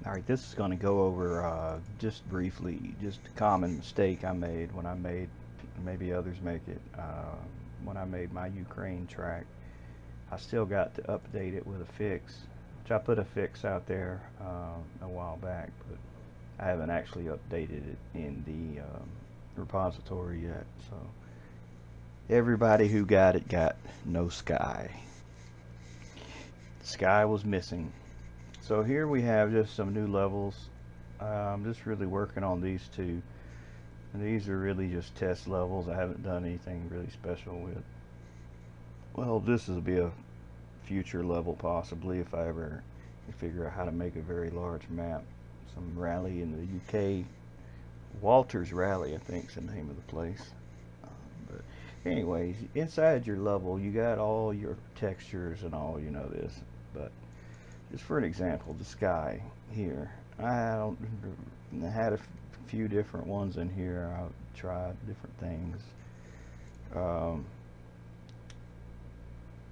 Alright, this is going to go over just briefly, just a common mistake I made when I made, maybe others make it, when I made my Ukraine track. I still got to update it with a fix, which I put a fix out there a while back, but I haven't actually updated it in the repository yet. So everybody who got it got no sky. The sky was missing. So here we have just some new levels. I'm just really working on these two. And these are really just test levels. I haven't done anything really special with. Well, this will be a future level possibly if I ever figure out how to make a very large map. Some rally in the UK. Walters Rally, I think, is the name of the place. But anyways, inside your level, you got all your textures and all, you know this. But just for an example, the sky here. I had a few different ones in here. I tried different things. Um,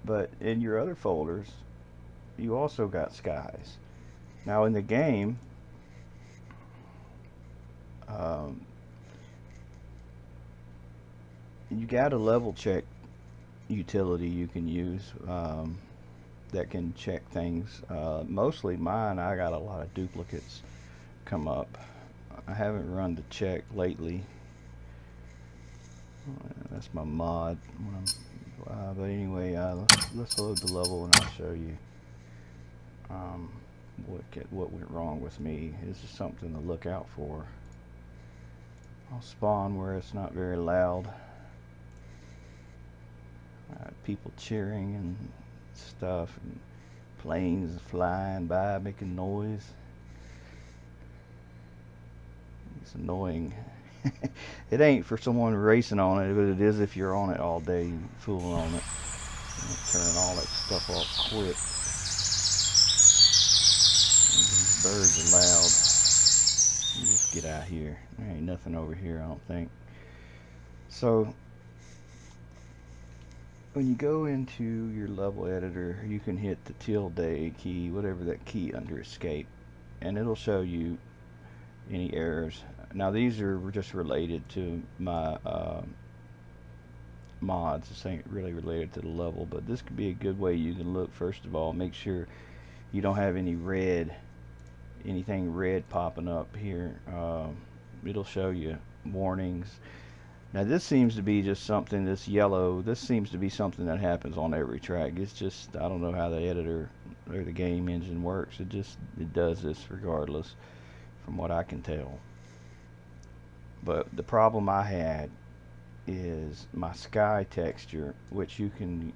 but in your other folders, you also got skies. Now in the game, um, you got a level check utility you can use that can check things. Mostly mine, I got a lot of duplicates come up. I haven't run the check lately. That's my mod. But anyway, let's load the level and I'll show you um, what went wrong with me. This is something to look out for. I'll spawn where it's not very loud. People cheering and stuff, and planes flying by making noise. It's annoying. It ain't for someone racing on it, but it is if you're on it all day, fooling on it. Turn all that stuff off quick. These birds are loud. You just get out here. There ain't nothing over here, I don't think. So when you go into your level editor, you can hit the tilde key, whatever that key under escape, and it'll show you any errors. Now these are just related to my mods. This ain't really related to the level, but this could be a good way you can look. First of all, make sure you don't have anything red popping up here. It'll show you warnings. Now this seems to be just something, this yellow, this seems to be something that happens on every track. It's just, I don't know how the editor or the game engine works. It does this regardless from what I can tell. But the problem I had is my sky texture, which you can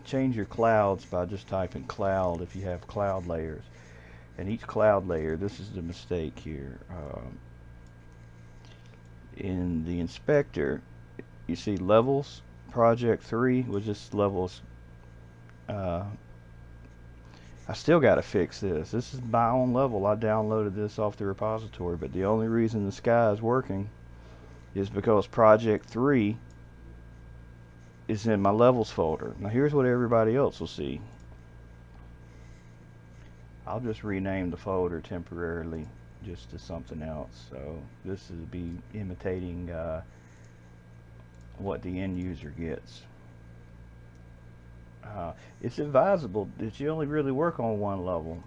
change your clouds by just typing cloud if you have cloud layers. And each cloud layer, this is the mistake here. In the inspector, you see levels, project 3 was just levels. Uh, I still got to fix this. This is my own level. I downloaded this off the repository, but the only reason the sky is working is because project 3 is in my levels folder. Now here's what everybody else will see. I'll just rename the folder temporarily just to something else. So this is be imitating what the end user gets. It's advisable that you only really work on one level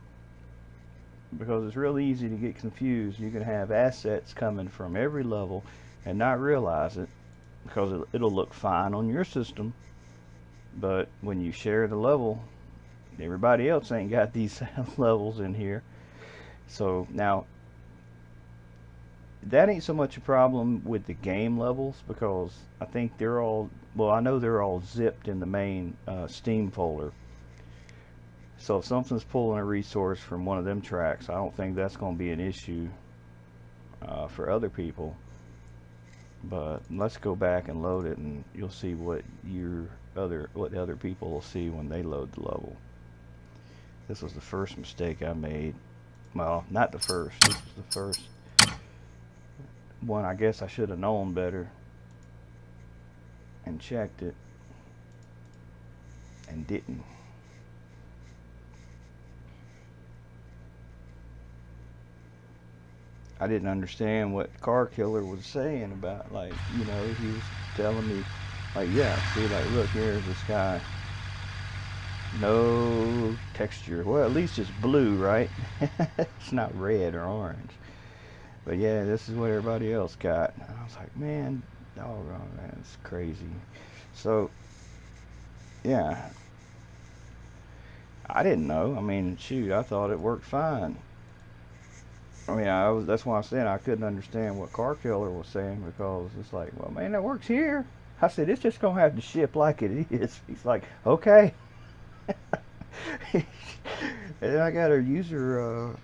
because it's real easy to get confused. You can have assets coming from every level and not realize it because it'll look fine on your system, but when you share the level, everybody else ain't got these levels in here. So now that ain't so much a problem with the game levels because I think they're all, well, I know they're all zipped in the main Steam folder. So if something's pulling a resource from one of them tracks, I don't think that's going to be an issue for other people. But let's go back and load it, and you'll see what the other people will see when they load the level. This was the first mistake I made. Well, not the first. This was the first one. I guess I should have known better and checked it and didn't. I didn't understand what Car Killer was saying about, like, he was telling me, like, yeah, see, like, look, here's this guy, no texture. Well, at least it's blue, right? It's not red or orange. But yeah, this is what everybody else got. And I was like, man, doggone, man, it's crazy. So, yeah, I didn't know. I mean, shoot, I thought it worked fine. I mean, that's why I said I couldn't understand what Car Killer was saying, because it's like, well, man, that works here. I said, it's just going to have to ship like it is. He's like, okay. And I got a user,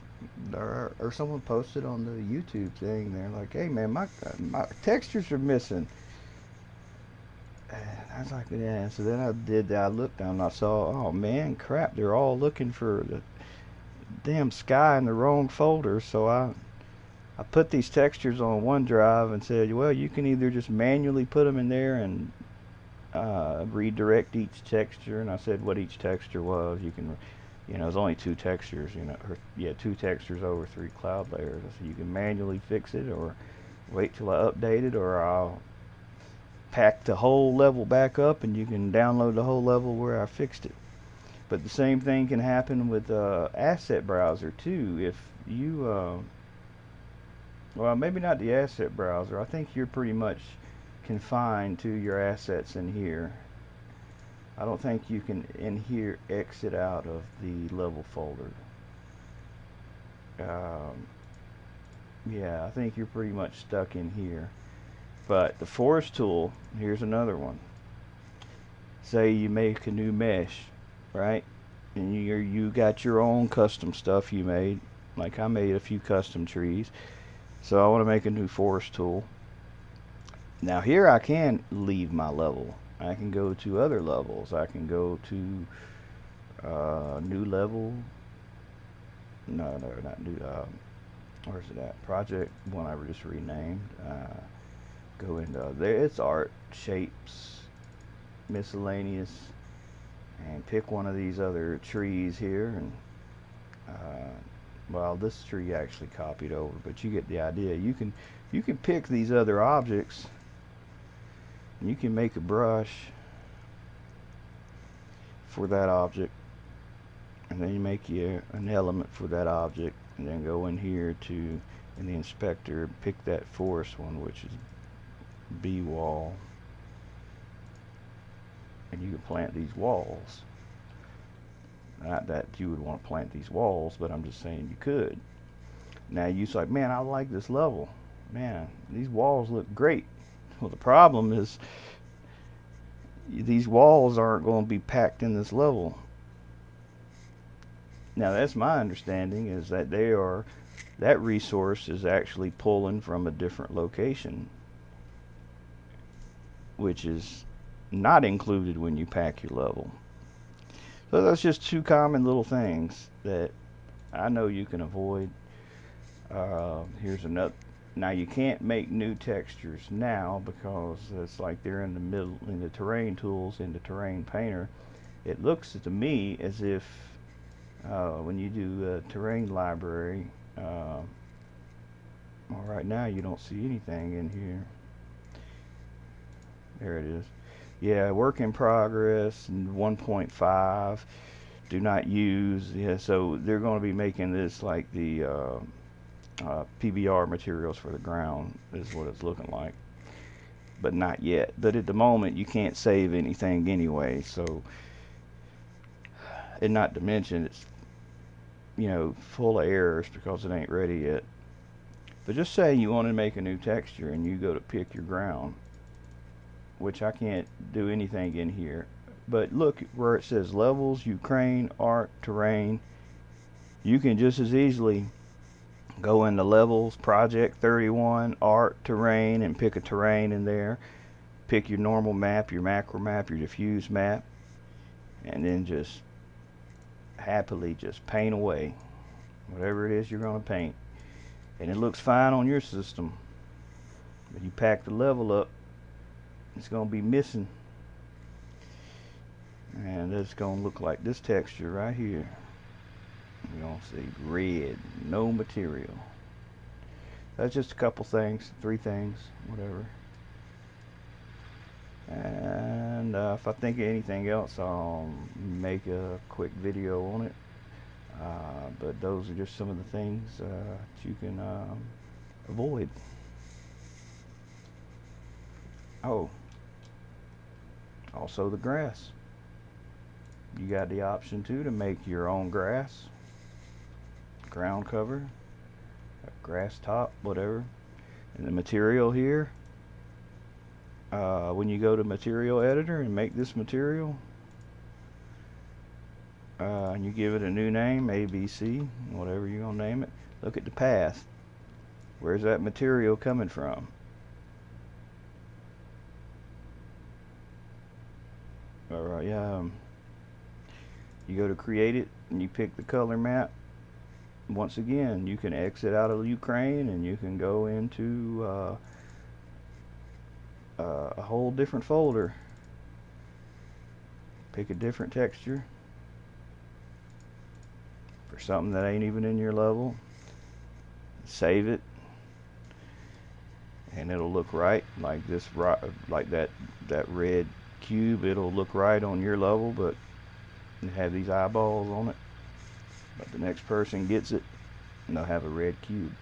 or someone posted on the YouTube thing. They're like, hey, man, my textures are missing. And I was like, yeah. So then I did that. I looked down and I saw, oh, man, crap. They're all looking for the damn sky in the wrong folder. So I put these textures on OneDrive and said, well, you can either just manually put them in there and redirect each texture. And I said what each texture was. You can, there's only two textures, or yeah, two textures over three cloud layers. So you can manually fix it, or wait till I update it, or I'll pack the whole level back up and you can download the whole level where I fixed it. But the same thing can happen with Asset Browser too. If you well, maybe not the asset browser. I think you're pretty much confined to your assets in here. I don't think you can in here exit out of the level folder. Um, yeah, I think you're pretty much stuck in here. But the forest tool, here's another one. Say you make a new mesh, right? And you got your own custom stuff you made. Like I made a few custom trees. So I want to make a new forest tool. Now here I can leave my level. I can go to other levels. I can go to new level. No, not new. Where's it at? Project one I just renamed. Go into there. It's art, shapes, miscellaneous, and pick one of these other trees here. And well, this tree actually copied over, but you get the idea. You can pick these other objects. And you can make a brush for that object, and then you make an element for that object, and then go in here to in the inspector, pick that forest one, which is B wall, and you can plant these walls. Not that you would want to plant these walls, but I'm just saying you could. Now you're like, man, I like this level. Man, these walls look great. Well, the problem is these walls aren't going to be packed in this level. Now that's my understanding, is that that resource is actually pulling from a different location, which is not included when you pack your level. So that's just two common little things that I know you can avoid. Here's another. Now you can't make new textures now because it's like they're in the middle in the terrain tools in the terrain painter. It looks to me as if when you do terrain library, well, right now you don't see anything in here. There it is. Yeah, work in progress and 1.5. Do not use. Yeah, so they're going to be making this like the PBR materials for the ground is what it's looking like, but not yet. But at the moment you can't save anything anyway, so, and not to mention it's full of errors because it ain't ready yet. But just say you want to make a new texture and you go to pick your ground, which I can't do anything in here, but look where it says levels, Ukraine, art, terrain. You can just as easily go into levels, project 31, art, terrain, and pick a terrain in there. Pick your normal map, your macro map, your diffuse map, and then just happily just paint away whatever it is you're going to paint. And it looks fine on your system. But you pack the level up, it's going to be missing. And it's going to look like this texture right here. You're going to see red, no material. That's just a couple things, 3 things, whatever. And if I think of anything else, I'll make a quick video on it. But those are just some of the things that you can avoid. Oh, also the grass. You got the option too to make your own grass, ground cover, grass top, whatever. And the material here, when you go to material editor and make this material, and you give it a new name, ABC, whatever you're gonna name it, look at the path. Where's that material coming from? Alright, you go to create it and you pick the color map. Once again, you can exit out of Ukraine and you can go into a whole different folder. Pick a different texture for something that ain't even in your level. Save it, and it'll look right like this, like that red cube. It'll look right on your level, but it have these eyeballs on it. But the next person gets it and they'll have a red cube.